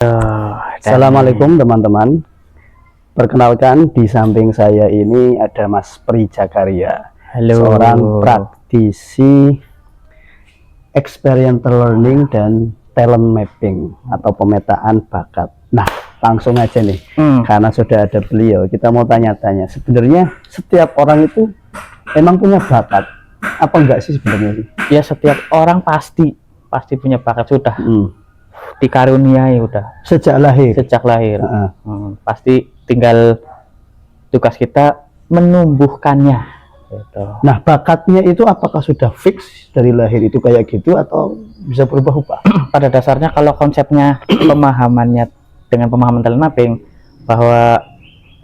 Assalamualaikum teman-teman. Perkenalkan, di samping saya ini ada Mas Pri Jakaria. Halo. Seorang praktisi experiential learning dan talent mapping atau pemetaan bakat. Nah, langsung aja nih, karena sudah ada beliau, kita mau tanya-tanya. Sebenarnya setiap orang itu emang punya bakat, apa enggak sih sebenarnya? Ya, setiap orang pasti punya bakat, sudah dikaruniai udah sejak lahir. Pasti tinggal tugas kita menumbuhkannya gitu. Nah, bakatnya itu apakah sudah fix dari lahir itu kayak gitu atau bisa berubah-ubah? Pada dasarnya kalau konsepnya pemahamannya dengan pemahaman talent mapping, bahwa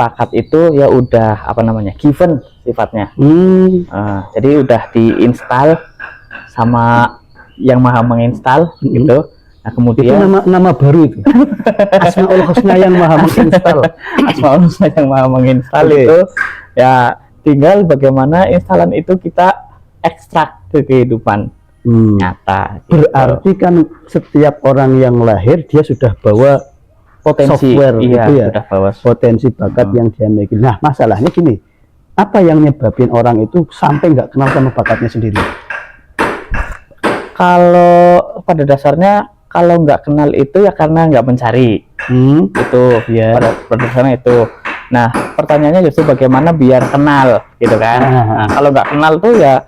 bakat itu ya udah given sifatnya. Jadi udah diinstal sama yang maha menginstal gitu. Nah, kemudian itu nama baru itu. Asmaul Husna yang maha menginstal. Asmaul Husna yang maha menginstal itu ya tinggal bagaimana instalan itu kita ekstrak ke kehidupan nyata. Berarti kan setiap orang yang lahir dia sudah bawa potensi software iya, itu ya, sudah bawa potensi bakat yang dia miliki. Nah, masalahnya gini, apa yang nyebabin orang itu sampai nggak kenal sama bakatnya sendiri? Kalau pada dasarnya kalau nggak kenal itu ya karena nggak mencari itu ya, pada dasarnya itu. Nah, pertanyaannya justru bagaimana biar kenal gitu kan. Nah, kalau nggak kenal tuh ya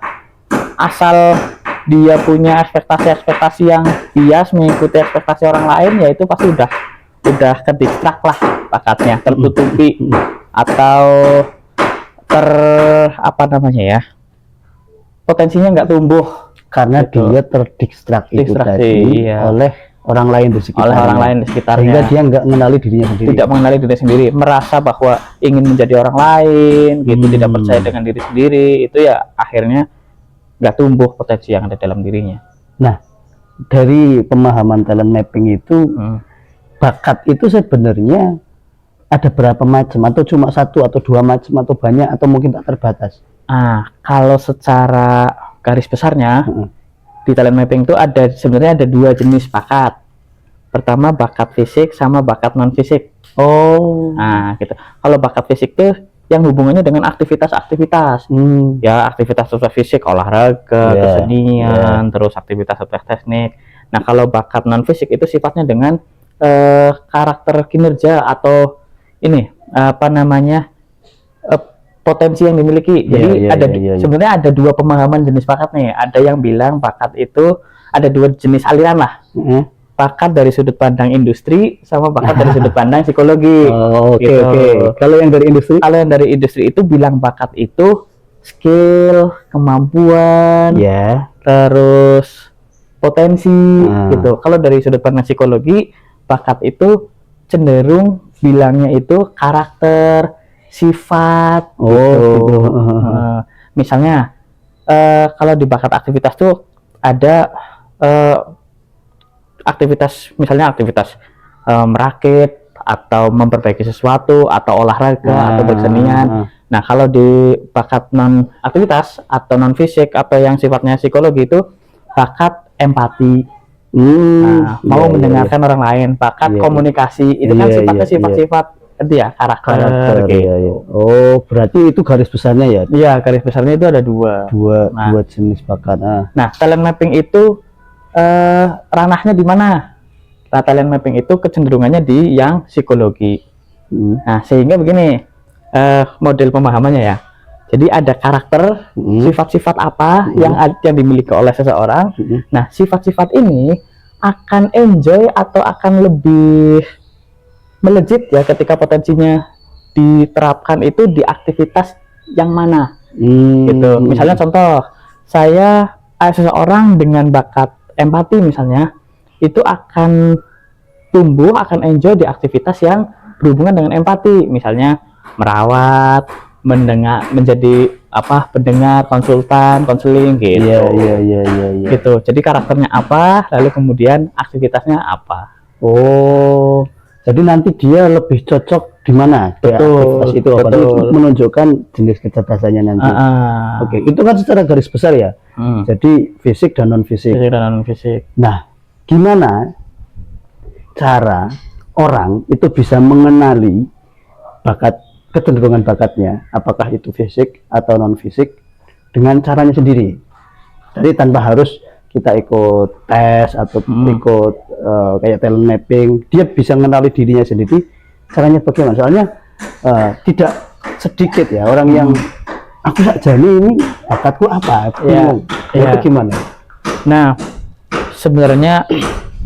asal dia punya ekspektasi yang bias mengikuti ekspektasi orang lain, ya itu pasti udah kedistrak lah bakatnya, tertutupi atau potensinya nggak tumbuh karena gitu. Dia terdistrak itu tadi oleh orang lain di sekitarnya. Sehingga dia nggak mengenali dirinya sendiri. Tidak mengenali diri sendiri, merasa bahwa ingin menjadi orang lain, gitu, tidak percaya dengan diri sendiri, itu ya akhirnya nggak tumbuh potensi yang ada dalam dirinya. Nah, dari pemahaman talent mapping itu, bakat itu sebenarnya ada berapa macam, atau cuma satu atau dua macam, atau banyak, atau mungkin tak terbatas? Kalau secara garis besarnya di talent mapping itu sebenarnya ada dua jenis bakat. Pertama bakat fisik sama bakat non fisik. Gitu. Kalau bakat fisik tuh yang hubungannya dengan aktivitas-aktivitas, ya aktivitas fisik, olahraga, kesenian, terus aktivitas teknik. Nah, kalau bakat non fisik itu sifatnya dengan karakter kinerja atau potensi yang dimiliki. Jadi sebenarnya ada dua pemahaman jenis bakat nih. Ada yang bilang bakat itu ada dua jenis aliran lah. Bakat dari sudut pandang industri sama bakat dari sudut pandang psikologi. Kalau yang dari industri, itu bilang bakat itu skill, kemampuan, terus potensi gitu. Kalau dari sudut pandang psikologi, bakat itu cenderung bilangnya itu karakter, sifat gitu. Misalnya kalau di bakat aktivitas tuh ada aktivitas merakit atau memperbaiki sesuatu atau olahraga atau bersenian. Nah, kalau di bakat non aktivitas atau non fisik atau yang sifatnya psikologi itu bakat empati, mau mendengarkan orang lain, bakat komunikasi, itu kan sifatnya sifat-sifat dia karakter gitu. Berarti itu garis besarnya ya? Iya, garis besarnya itu ada dua jenis bakat. Nah, talent mapping itu ranahnya di mana? Nah, talent mapping itu kecenderungannya di yang psikologi. Nah, sehingga begini model pemahamannya ya. Jadi ada karakter, sifat-sifat apa yang dimiliki oleh seseorang. Nah, sifat-sifat ini akan enjoy atau akan lebih melejit ya ketika potensinya diterapkan itu di aktivitas yang mana gitu. Misalnya contoh, seseorang dengan bakat empati misalnya, itu akan tumbuh, akan enjoy di aktivitas yang berhubungan dengan empati, misalnya merawat, menjadi pendengar, konsultan, konseling gitu. Gitu. Jadi karakternya apa, lalu kemudian aktivitasnya apa. Jadi nanti dia lebih cocok di mana? Betul. Itu menunjukkan jenis kecerdasannya nanti. Itu kan secara garis besar ya. Jadi fisik dan non fisik. Fisik dan non fisik. Nah, gimana cara orang itu bisa mengenali kecenderungan bakatnya, apakah itu fisik atau non fisik, dengan caranya sendiri. Jadi tanpa harus kita ikut tes atau ikut kayak talent mapping, dia bisa mengenali dirinya sendiri. Caranya bagaimana? Soalnya tidak sedikit ya orang yang aku nggak jani ini bakatku apa, itu gimana? Nah, sebenarnya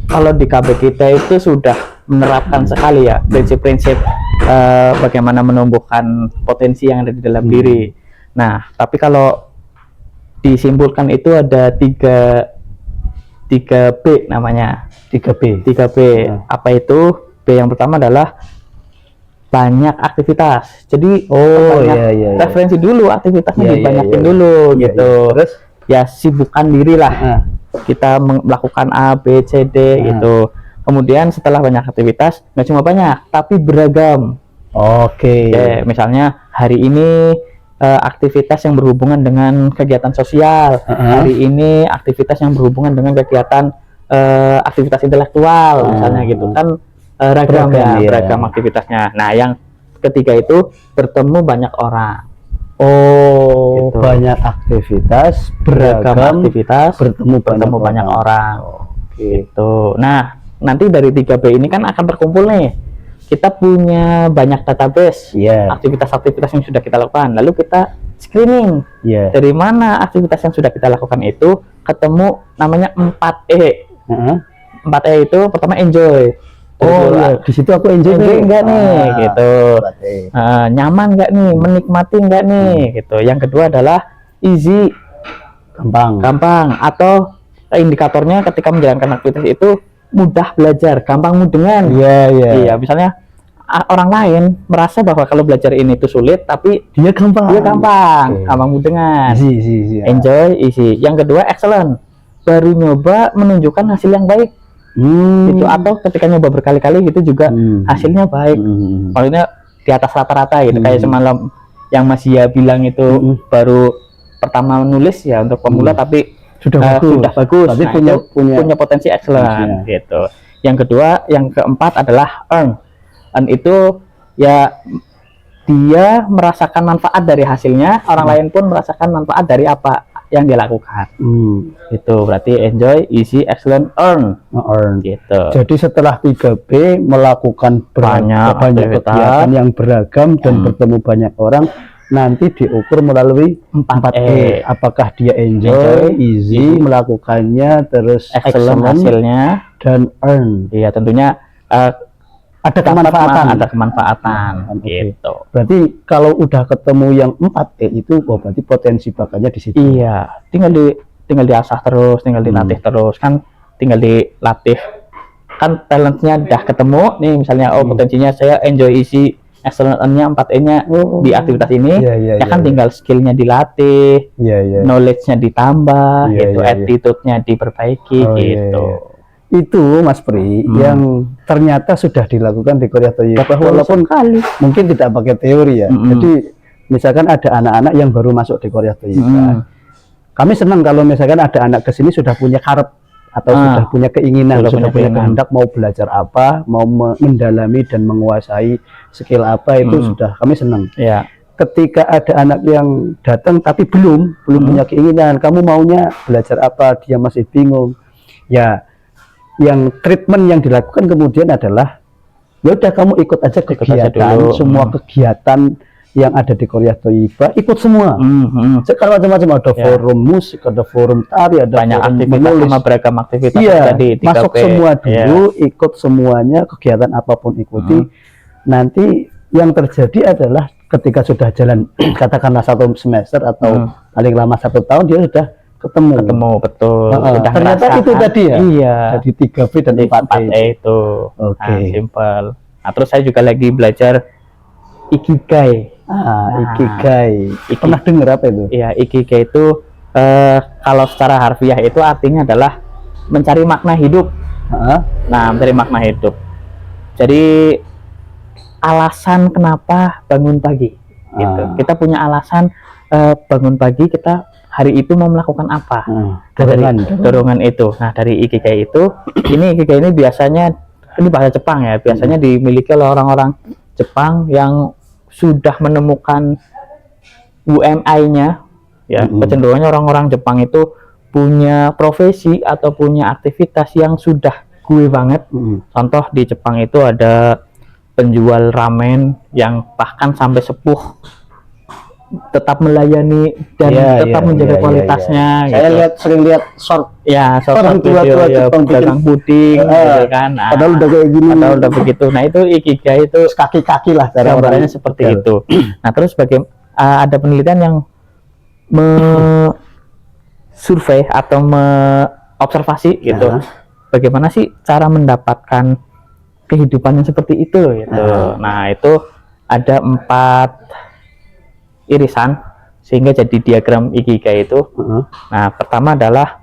kalau di KB kita itu sudah menerapkan sekali ya prinsip-prinsip bagaimana menumbuhkan potensi yang ada di dalam diri. Nah, tapi kalau disimpulkan itu ada 3B namanya. 3B. Apa itu? B yang pertama adalah banyak aktivitas. Jadi referensi dulu, aktivitasnya dibanyakin dulu gitu. Terus ya sibukkan diri lah. Kita melakukan A, B, C, D gitu. Kemudian setelah banyak aktivitas, nggak cuma banyak, tapi beragam. Misalnya hari ini aktivitas yang berhubungan dengan kegiatan sosial. Hari ini aktivitas yang berhubungan dengan kegiatan aktivitas intelektual, misalnya gitu kan. Beragam aktivitasnya. Nah, yang ketiga itu bertemu banyak orang. Gitu. Banyak aktivitas, beragam aktivitas, bertemu banyak orang. Gitu. Nah, nanti dari 3B ini kan akan terkumpul nih. Kita punya banyak database aktivitas-aktivitas yang sudah kita lakukan. Lalu kita screening dari mana aktivitas yang sudah kita lakukan itu ketemu namanya 4E. 4E itu pertama enjoy. Di situ aku enjoy enggak nih gitu. Nyaman enggak nih, menikmati enggak nih gitu. Yang kedua adalah easy, gampang atau indikatornya ketika menjalankan aktivitas itu mudah belajar, gampang mudengan. Iya, misalnya orang lain merasa bahwa kalau belajar ini itu sulit, tapi dia gampang mudengan. Enjoy, easy. Yang kedua excellent, baru nyoba menunjukkan hasil yang baik. Itu atau ketika nyoba berkali-kali gitu juga hasilnya baik. Maksudnya di atas rata-rata gitu. Kayak semalam yang Mas Zia bilang itu baru pertama menulis ya untuk pemula, tapi sudah bagus. Tapi punya potensi excellent gitu. Yang kedua, yang keempat adalah earn itu ya dia merasakan manfaat dari hasilnya, orang lain pun merasakan manfaat dari apa yang dia lakukan. Itu berarti enjoy, easy, excellent, earn gitu. Jadi setelah 3B melakukan banyak kegiatan yang beragam dan bertemu banyak orang, nanti diukur melalui 4E. Apakah dia enjoy, easy melakukannya, terus excellent hasilnya, dan earn. Iya, tentunya ada kemanfaatan gitu. Berarti kalau udah ketemu yang 4E itu berarti potensi bakatnya di situ. Iya, tinggal diasah terus, tinggal dilatih terus kan, tinggal dilatih kan talentnya udah ketemu nih, misalnya potensinya saya enjoy, easy, excellent-nya 4E-nya di aktivitas ini, kan tinggal skillnya dilatih, knowledge-nya ditambah, attitude-nya diperbaiki gitu. Itu Mas Pri yang ternyata sudah dilakukan di Korea Toyibah, walaupun mungkin tidak pakai teori ya. Jadi misalkan ada anak-anak yang baru masuk di Korea Toyibah, kami senang kalau misalkan ada anak kesini sudah punya karep atau sudah punya keinginan, sudah punya kehendak mau belajar apa, mau mendalami dan menguasai skill apa, itu sudah kami senang. Ketika ada anak yang datang tapi belum punya keinginan, kamu maunya belajar apa, dia masih bingung, ya yang treatment yang dilakukan kemudian adalah ya udah kamu ikut aja kegiatan, semua kegiatan yang ada di Korea Toyibah ikut semua. Sekarang macam-macam, ada forum musik, ada forum tari, ada banyak forum aktivitas menulis, sama beragam aktivitas tadi masuk semua dulu, ikut semuanya, kegiatan apapun ikuti. Nanti yang terjadi adalah ketika sudah jalan katakanlah 1 semester atau paling lama 1 tahun, dia sudah ketemu betul. Ternyata itu tadi ya. Jadi 3B dan 4E itu. Simple. Nah, terus saya juga lagi belajar Ikigai. Ikigai. Pernah dengar apa itu? Iya, Ikigai itu kalau secara harfiah itu artinya adalah mencari makna hidup. Nah, mencari makna hidup. Jadi alasan kenapa bangun pagi. Gitu. Kita punya alasan bangun pagi, kita hari itu mau melakukan apa, dorongan itu. Nah, dari Ikigai itu ini biasanya ini bahasa Jepang ya, biasanya dimiliki oleh orang-orang Jepang yang sudah menemukan UMI-nya ya. Kecenderungannya orang-orang Jepang itu punya profesi atau punya aktivitas yang sudah gue banget. Contoh di Jepang itu ada penjual ramen yang bahkan sampai sepuh tetap melayani dan tetap menjaga kualitasnya. Saya gitu. sering lihat short Orang tua Jepang pedagang puding gitu kan. Nah, padahal udah kayak gini, padahal udah begitu. Nah, itu ikigai itu kaki-kaki lah cara gambarannya seperti itu. Nah, terus ada penelitian yang survei atau observasi gitu. Bagaimana sih cara mendapatkan kehidupan yang seperti itu gitu. Nah, itu ada 4 irisan sehingga jadi diagram ikigai itu. Nah, pertama adalah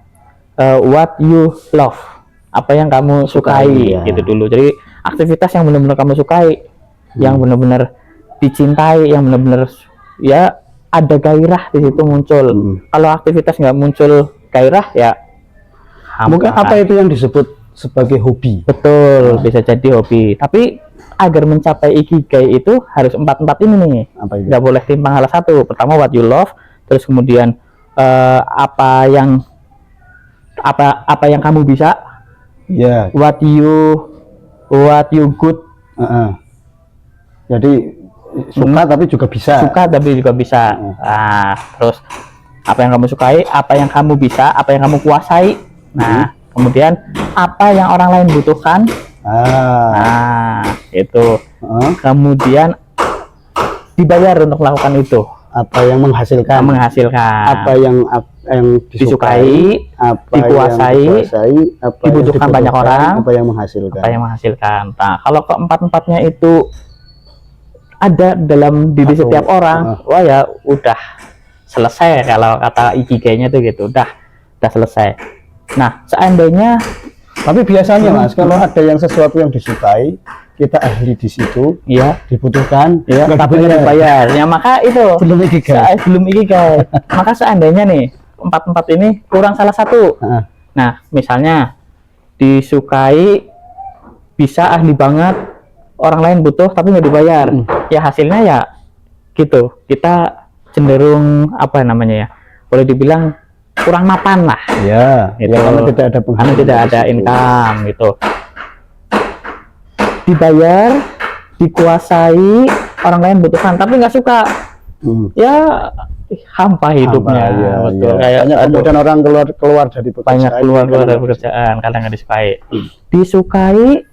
what you love, apa yang kamu sukai gitu dulu. Jadi aktivitas yang benar-benar kamu sukai, yang benar-benar dicintai, yang benar-benar ya ada gairah di situ muncul. Kalau aktivitas nggak muncul gairah ya mungkin apa itu yang disebut sebagai hobi. Betul, bisa jadi hobi. Tapi agar mencapai ikigai itu harus 4 ini nih. Apa itu? Nggak boleh timpang salah satu. Pertama what you love, terus kemudian apa yang kamu bisa. What you good. Jadi suka tapi juga bisa. Nah, terus apa yang kamu sukai, apa yang kamu bisa, apa yang kamu kuasai. Nah, kemudian apa yang orang lain butuhkan. Nah, itu. Kemudian dibayar untuk melakukan itu. Apa yang menghasilkan. Apa yang disukai, dikuasai, dibutuhkan banyak orang. Apa yang menghasilkan. Nah, kalau keempat-empatnya itu ada dalam diri setiap orang, wah ya udah selesai. Kalau kata ikigainya tuh gitu, udah selesai. Nah, seandainya, tapi biasanya Mas, kalau ada yang sesuatu yang disukai, kita ahli di situ, dibutuhkan, tapi nggak dibayar. Ya maka itu belum ikigai. Maka seandainya nih 4 ini kurang salah satu. Nah, misalnya disukai, bisa ahli banget, orang lain butuh tapi nggak dibayar. Ya hasilnya ya gitu. Kita cenderung apa namanya ya? Boleh dibilang kurang mapan lah. Gitu. Karena tidak ada income gitu. Dibayar, dikuasai, orang lain butuhkan tapi nggak suka. Ya hampa hidupnya. Betul. Kayaknya kemudian orang keluar dari pekerjaan. Keluar dari pekerjaan karena nggak disukai. Disukai,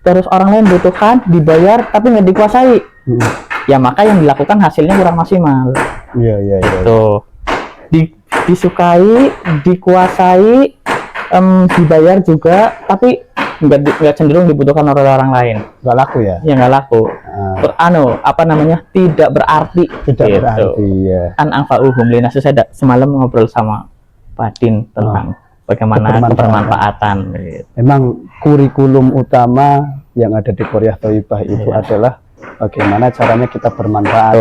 terus orang lain butuhkan, dibayar tapi nggak dikuasai. Ya maka yang dilakukan hasilnya kurang maksimal. Tuh. Disukai, dikuasai, dibayar juga, tapi nggak cenderung dibutuhkan oleh orang lain. Nggak laku ya? Ya nggak laku. Tidak berarti. Kan anfa'uhum linas. Saya semalam ngobrol sama Pak Din tentang bagaimana bermanfaatan. Memang kurikulum utama yang ada di Qoryah Thayyibah itu adalah bagaimana caranya kita bermanfaat.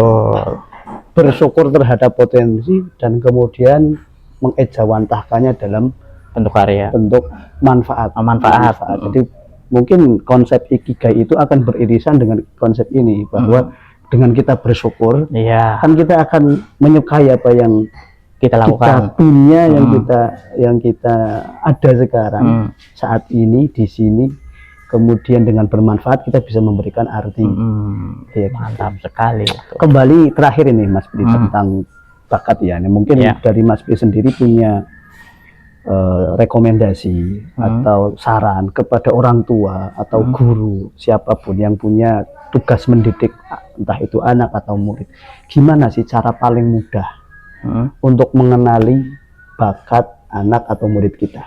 Bersyukur terhadap potensi dan kemudian mengejawantahkannya dalam bentuk karya, bentuk manfaat. Jadi mungkin konsep ikigai itu akan beririsan dengan konsep ini, bahwa dengan kita bersyukur, kan kita akan menyukai apa yang kita lakukan, kita punya, yang kita ada sekarang saat ini di sini. Kemudian dengan bermanfaat kita bisa memberikan arti. Mantap sekali. Kembali terakhir ini Mas Pri tentang bakat ya. Mungkin dari Mas Pri sendiri punya rekomendasi atau saran kepada orang tua atau guru siapapun yang punya tugas mendidik, entah itu anak atau murid. Gimana sih cara paling mudah untuk mengenali bakat anak atau murid kita?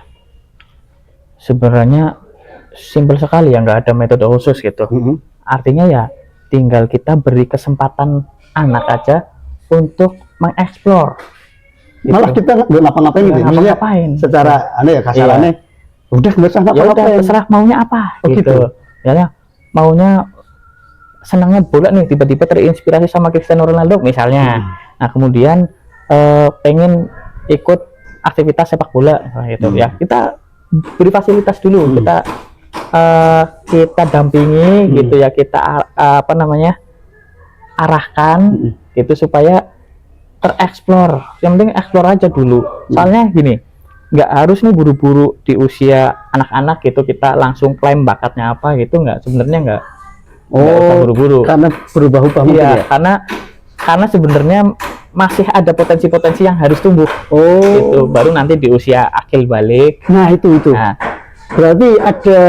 Sebenarnya simpel sekali ya, nggak ada metode khusus gitu. Artinya ya tinggal kita beri kesempatan anak aja untuk mengeksplor. Malah kita nggak ngapa-ngapain gitu. Ngapa-ngapain. Secara kasarannya, udah nggak usah ngapa-ngapain. Terserah maunya apa. Gitu. Ya, maunya senangnya bola nih, tiba-tiba terinspirasi sama Cristiano Ronaldo misalnya. Nah kemudian pengen ikut aktivitas sepak bola gitu. Ya kita beri fasilitas dulu, kita kita dampingi gitu ya, kita apa namanya, arahkan gitu supaya tereksplor. Yang penting eksplor aja dulu. Soalnya gini, nggak harus nih buru-buru di usia anak-anak gitu kita langsung klaim bakatnya apa gitu, nggak, sebenarnya nggak usah buru-buru. Karena berubah-ubah mungkin Iya, ya. karena sebenarnya masih ada potensi-potensi yang harus tumbuh. Itu baru nanti di usia akil balik. Nah, itu. Nah, Berarti ada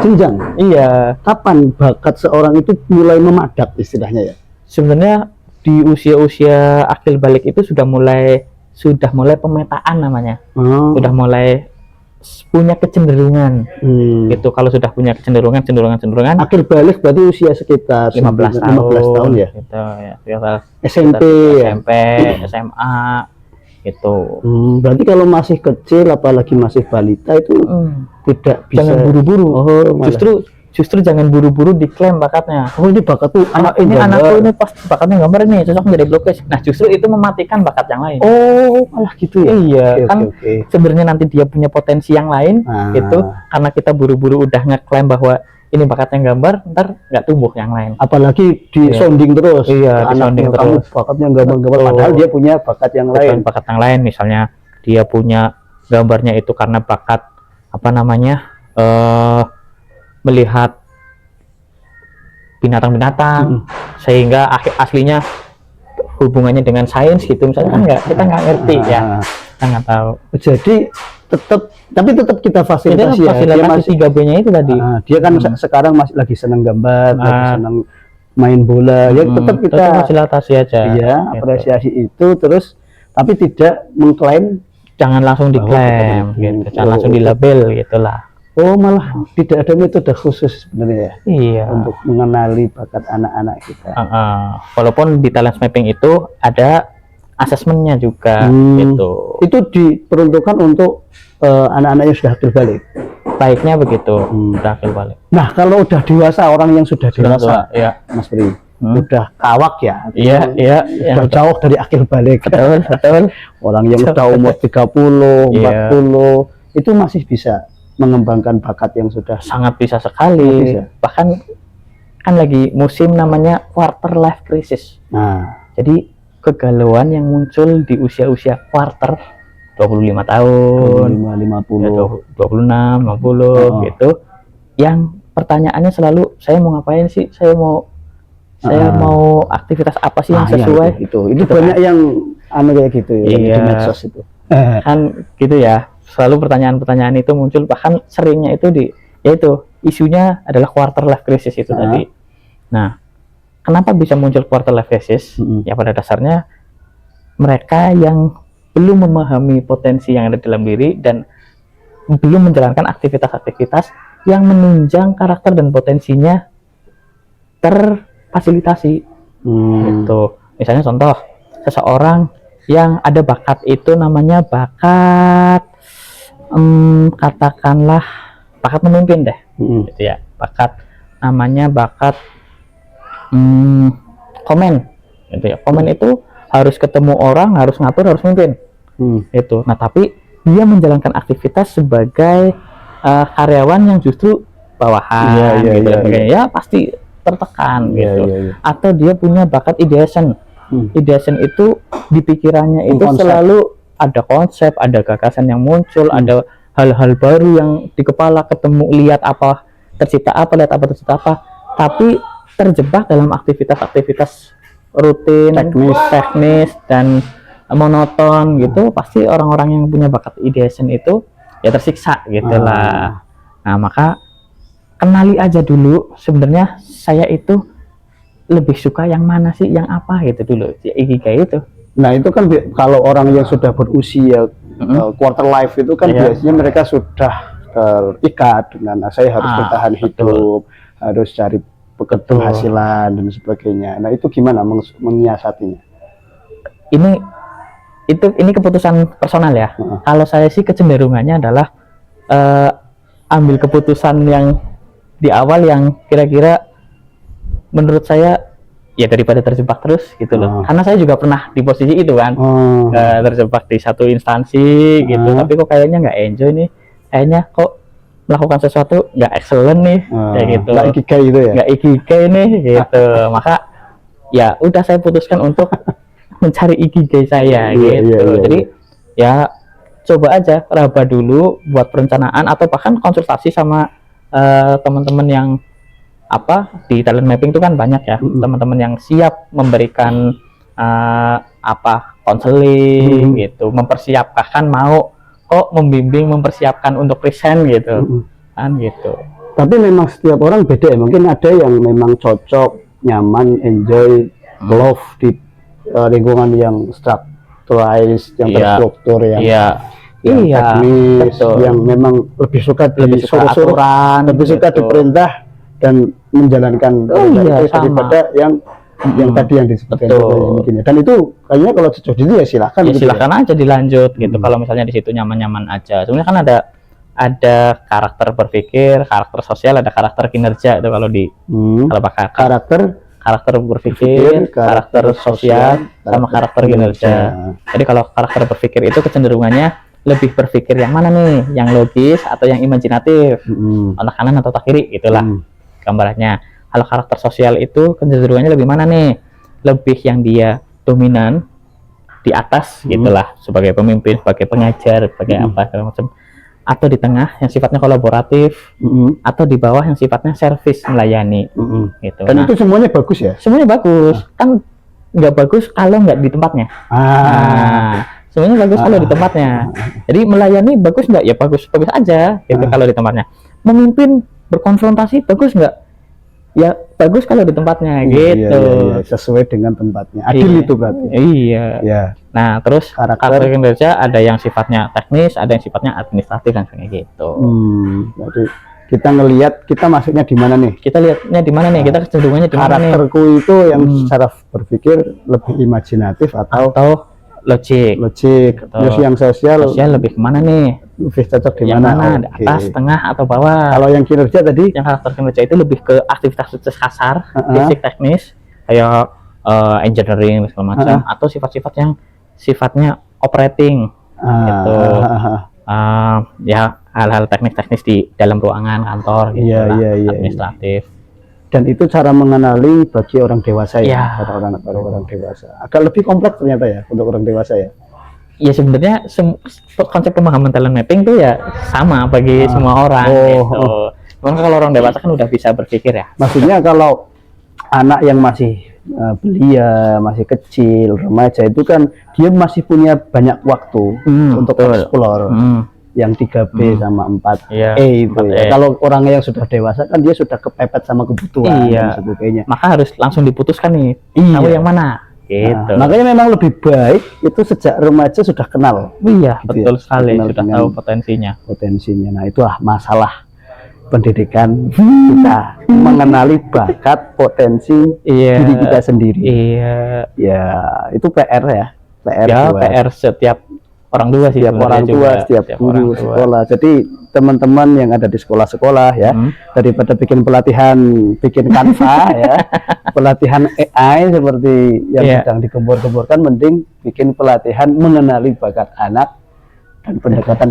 jenjang. iya. Kapan bakat seorang itu mulai memadak istilahnya ya? Sebenarnya di usia-usia akil balik itu sudah mulai pemetaan namanya. Sudah mulai punya kecenderungan gitu. Kalau sudah punya kecenderungan Akhir balik berarti usia sekitar 15 tahun ya gitu ya, SMP SMA gitu. Berarti kalau masih kecil apalagi masih balita itu tidak bisa, jangan buru-buru. malah. Justru jangan buru-buru diklaim bakatnya. Ini bakat tuh Anakku ini pas bakatnya gambar ini cocok menjadi blogger. Nah, justru itu mematikan bakat yang lain. Malah gitu ya. Iya, Oke. sebenarnya nanti dia punya potensi yang lain gitu, karena kita buru-buru udah ngeklaim bahwa ini bakatnya gambar, ntar nggak tumbuh yang lain. Apalagi di sounding terus. Iya, anaknya kamu bakatnya gambar-gambar, padahal dia punya bakat yang lain. Bakat yang lain, misalnya dia punya gambarnya itu karena bakat apa namanya, melihat binatang-binatang, sehingga aslinya hubungannya dengan sains gitu misalnya, kan kita nggak ngerti ya, kita nggak tahu. Jadi tetap kita fasilitasi ya. Dia masih 3B-nya itu tadi. Dia kan sekarang masih lagi senang gambar, lagi senang main bola, ya tetap kita fasilitasi aja. Iya, apresiasi itu terus, tapi tidak mengklaim, jangan langsung diklaim gitu, jangan langsung dilabel gitulah. Malah tidak ada metode khusus sebenarnya ya. Iya. Untuk mengenali bakat anak-anak kita. Walaupun di talent mapping itu ada asesmennya juga gitu. Itu diperuntukkan untuk anak-anak yang sudah akil balik. Baiknya begitu, sudah akil balik. Nah, kalau udah dewasa, orang yang sudah dewasa, ya, Mas Pri, udah kawak ya. Iya. Udah jauh dari akil balik. Betul. Orang yang udah umur 30, 40, itu masih bisa mengembangkan bakat yang sudah sangat bisa sekali. Bahkan kan lagi musim namanya quarter life crisis. Nah, jadi kegalauan yang muncul di usia-usia quarter 25 tahun, 50, 26, 50 gitu. Yang pertanyaannya selalu, saya mau ngapain sih? Saya mau aktivitas apa sih yang sesuai? Itu banyak yang kayak gitu ya, di medsos itu. Kan gitu ya. Selalu pertanyaan-pertanyaan itu muncul, bahkan seringnya itu yaitu isunya adalah quarter life crisis itu tadi. Nah, kenapa bisa muncul quarter life crisis? Ya pada dasarnya mereka yang belum memahami potensi yang ada dalam diri dan belum menjalankan aktivitas-aktivitas yang menunjang karakter dan potensinya terfasilitasi. Gitu. Misalnya contoh, seseorang yang ada bakat itu namanya bakat katakanlah bakat memimpin deh, gitu ya. Namanya bakat komen, gitu ya. Komen itu harus ketemu orang, harus ngatur, harus memimpin, itu. Nah, tapi dia menjalankan aktivitas sebagai karyawan yang justru bawahan, ya pasti tertekan, gitu. Atau dia punya bakat ideation. Ideation itu di pikirannya itu selalu ada konsep, ada gagasan yang muncul, ada hal-hal baru yang di kepala, ketemu, lihat apa tercipta apa, tapi terjebak dalam aktivitas-aktivitas rutin, teknis dan monoton gitu. Pasti orang-orang yang punya bakat ideation itu ya tersiksa gitulah. Nah, maka kenali aja dulu sebenarnya saya itu lebih suka yang mana sih, yang apa gitu dulu, ya ikigai itu. Nah, itu kan kalau orang yang sudah berusia quarter life itu kan biasanya mereka sudah terikat dengan saya harus bertahan hidup, harus cari penghasilan dan sebagainya. Nah, itu gimana menyiasatinya? Ini keputusan personal ya. Kalau saya sih kecenderungannya adalah ambil keputusan yang di awal yang kira-kira menurut saya ya daripada terjebak terus gitu loh. Karena saya juga pernah di posisi itu kan, terjebak di satu instansi gitu, tapi kok kayaknya nggak enjoy nih, kayaknya kok melakukan sesuatu nggak excellent nih, kayak gitu, nggak ikigai itu ya, nggak ikigai nih gitu. Maka ya udah saya putuskan untuk mencari ikigai saya gitu. Jadi ya coba aja raba dulu buat perencanaan atau bahkan konsultasi sama teman-teman yang di talent mapping itu kan banyak ya, teman-teman yang siap memberikan konseling gitu, mempersiapkan, mau kok membimbing, mempersiapkan untuk present gitu kan gitu. Tapi memang setiap orang beda ya, mungkin ada yang memang cocok, nyaman, enjoy, love di lingkungan yang structurized, yang terstruktur, yang teknis, betul. yang memang lebih suka aturan, lebih suka diperintah dan menjalankan daripada yang tadi yang disebutkan mungkin. Dan itu kayaknya kalau cocok itu ya silakan. Ya silakan aja dilanjut gitu. Kalau misalnya di situ nyaman-nyaman aja. Sebenarnya kan ada karakter berpikir, karakter sosial, ada karakter kinerja itu kalau di kalau pakai karakter berpikir, karakter sosial, sama karakter kinerja. Jadi kalau karakter berpikir itu kecenderungannya lebih berpikir yang mana nih, yang logis atau yang imajinatif, otak kanan atau otak kiri, itulah gambarannya. Kalau karakter sosial itu kecenderungannya lebih mana nih, lebih yang dia dominan di atas gitulah, sebagai pemimpin, sebagai pengajar, sebagai apa segala macam, atau di tengah yang sifatnya kolaboratif, atau di bawah yang sifatnya servis, melayani gitu. Dan itu semuanya bagus ya? Semuanya bagus. Kan nggak bagus kalau nggak di tempatnya. Semuanya bagus kalau di tempatnya. Jadi melayani bagus nggak? Ya bagus aja gitu kalau di tempatnya. Memimpin, berkonfrontasi bagus nggak? Ya bagus kalau di tempatnya gitu. Iya, sesuai dengan tempatnya. Adil itu berarti. Iya. Ya. Nah, terus karakter kinerja ada yang sifatnya teknis, ada yang sifatnya administratif dan sebagainya gitu. Jadi kita ngelihat kita masuknya di mana nih? Kita lihatnya di mana nih? Kita kecenderungannya di mana nih? Karakterku itu yang secara berpikir lebih imajinatif atau logik. Terus yang sosial lebih kemana nih? Lebih cocok di mana? Atas, tengah, atau bawah? Kalau yang kinerja tadi? Yang karakter kinerja itu lebih ke aktivitas kasar, basic teknis, kayak engineering segala macam, atau sifat-sifat yang sifatnya operating, gitu. Ya hal-hal teknis di dalam ruangan kantor, gitu administratif. Dan itu cara mengenali bagi orang dewasa ya, orang dewasa. Agak lebih kompleks ternyata ya untuk orang dewasa ya. Ya sebenarnya konsep pemahaman talent mapping itu ya sama bagi semua orang gitu. Cuman kalau orang dewasa kan udah bisa berpikir ya. Maksudnya kalau anak yang masih belia, masih kecil, remaja itu kan dia masih punya banyak waktu untuk explore. Yang 3B sama 4E itu ya. Kalau orang yang sudah dewasa kan dia sudah kepepet sama kebutuhan dan sebagainya. Maka harus langsung diputuskan nih, tahu yang mana. Gitu. Makanya memang lebih baik itu sejak remaja sudah kenal. Iya, gitu betul sekali, sudah tahu potensinya. Nah, itu masalah pendidikan kita mengenali bakat, potensi diri kita sendiri. Ya, itu PR ya. PR setiap orang tua sih, setiap guru sekolah. Jadi teman-teman yang ada di sekolah-sekolah ya, daripada bikin pelatihan, bikin Canva ya, pelatihan AI seperti yang sedang digembor-gemborkan, mending bikin pelatihan mengenali bakat anak dan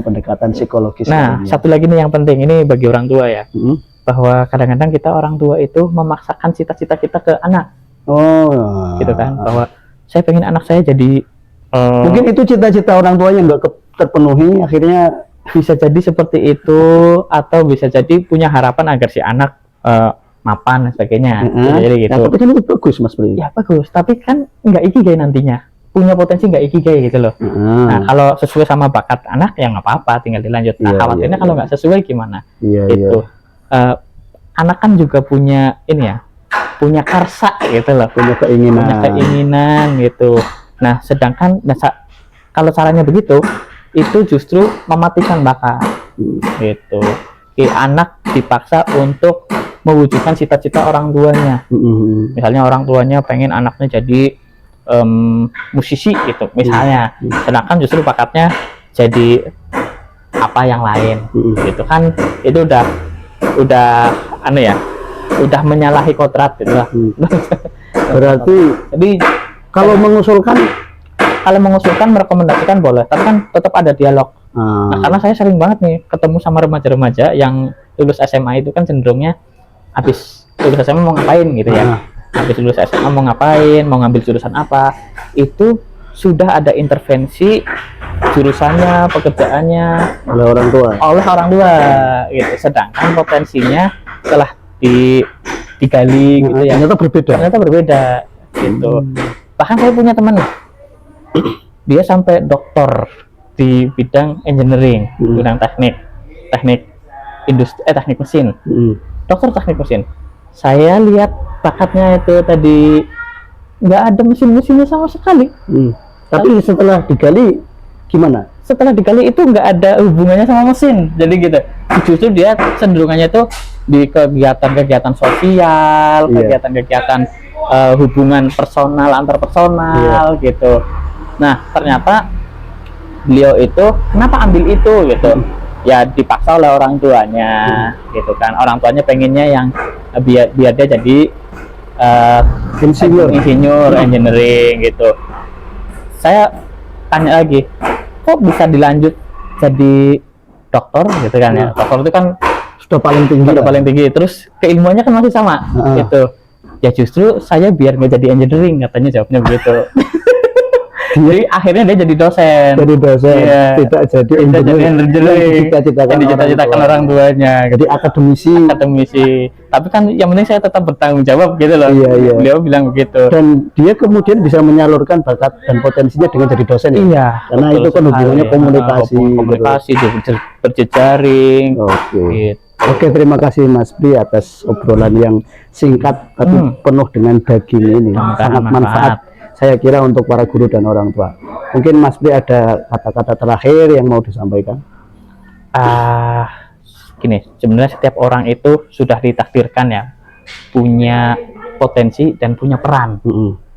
pendekatan psikologis. Nah, satu lagi nih yang penting ini bagi orang tua ya, bahwa kadang-kadang kita orang tua itu memaksakan cita-cita kita ke anak. Gitu kan, bahwa saya pengen anak saya jadi mungkin itu cita-cita orang tuanya nggak terpenuhi, akhirnya bisa jadi seperti itu, atau bisa jadi punya harapan agar si anak mapan dan sebagainya. Jadi gitu. Nah, tapi kan itu bagus Mas Bri. Ya bagus, tapi kan nggak ikigai nantinya, punya potensi nggak ikigai gitu loh. Nah kalau sesuai sama bakat anak ya nggak apa-apa, tinggal dilanjut. Nah khawatirnya kalau nggak sesuai gimana? Itu anak kan juga punya ini ya, punya karsa gitu loh, punya keinginan gitu. Nah, sedangkan kalau caranya begitu, itu justru mematikan bakat, gitu. Anak dipaksa untuk mewujudkan cita-cita orang tuanya. Misalnya orang tuanya pengen anaknya jadi musisi gitu, misalnya. Sedangkan justru bakatnya jadi apa yang lain, gitu kan? Itu udah udah menyalahi kodrat gitu lah. Berarti jadi kalau mengusulkan kalau mengusulkan, merekomendasikan boleh, tapi kan tetap ada dialog. Nah, karena saya sering banget nih ketemu sama remaja-remaja yang lulus SMA itu kan cenderungnya habis lulus SMA mau ngapain gitu ya. Habis lulus SMA mau ngapain, mau ngambil jurusan apa, itu sudah ada intervensi jurusannya, pekerjaannya oleh orang tua gitu. Sedangkan potensinya setelah digali gitu ya, ternyata berbeda gitu. Bahkan saya punya teman dia sampai doktor di bidang engineering, bidang teknik industri, teknik mesin, dokter teknik mesin. Saya lihat bakatnya itu tadi nggak ada mesin-mesinnya sama sekali. Tapi setelah digali gimana? Setelah digali itu nggak ada hubungannya sama mesin, jadi gitu. Justru dia cenderungannya tuh di kegiatan-kegiatan sosial, kegiatan-kegiatan hubungan personal antar personal gitu. Nah, ternyata beliau itu kenapa ambil itu gitu? Ya dipaksa oleh orang tuanya gitu kan. Orang tuanya pengennya yang biar dia jadi insinyur engineering gitu. Saya tanya lagi, kok bisa dilanjut jadi dokter gitu kan ya? Dokter itu kan sudah paling tinggi. Terus keilmuannya kan masih sama gitu. Ya justru saya biar nggak jadi engineering, katanya jawabnya begitu. Jadi akhirnya dia jadi dosen. Tidak jadi engineering. Dicita-citakan orang tuanya. Jadi akademisi. Tapi kan yang penting saya tetap bertanggung jawab gitu loh. Beliau bilang begitu. Dan dia kemudian bisa menyalurkan bakat dan potensinya dengan jadi dosen. Karena itu kan hubungannya komunikasi, berjejaring. Oke, terima kasih Mas Pri atas obrolan yang singkat tapi penuh dengan daging ini. Sangat manfaat. Saya kira untuk para guru dan orang tua. Mungkin Mas Pri ada kata-kata terakhir yang mau disampaikan? Gini, sebenarnya setiap orang itu sudah ditakdirkan ya punya potensi dan punya peran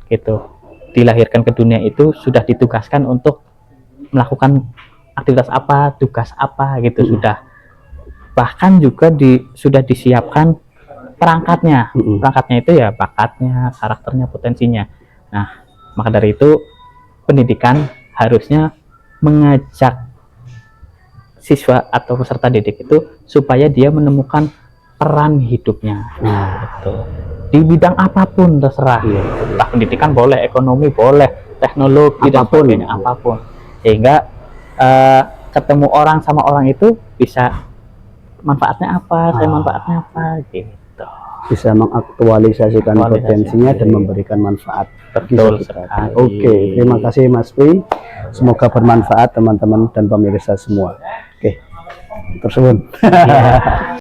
gitu. Dilahirkan ke dunia itu sudah ditugaskan untuk melakukan aktivitas apa, tugas apa gitu sudah. Bahkan juga sudah disiapkan perangkatnya. Perangkatnya itu ya bakatnya, karakternya, potensinya. Nah, maka dari itu pendidikan harusnya mengajak siswa atau peserta didik itu supaya dia menemukan peran hidupnya. Gitu. Di bidang apapun terserah. Entah pendidikan boleh, ekonomi boleh, teknologi apapun. Sehingga ketemu orang sama orang itu bisa manfaatnya apa, saya manfaatnya apa gitu. Bisa mengaktualisasikan potensinya dan memberikan manfaat. Betul sekali. Oke, terima kasih Mas Pri. Semoga bermanfaat teman-teman dan pemirsa semua. Oke, terus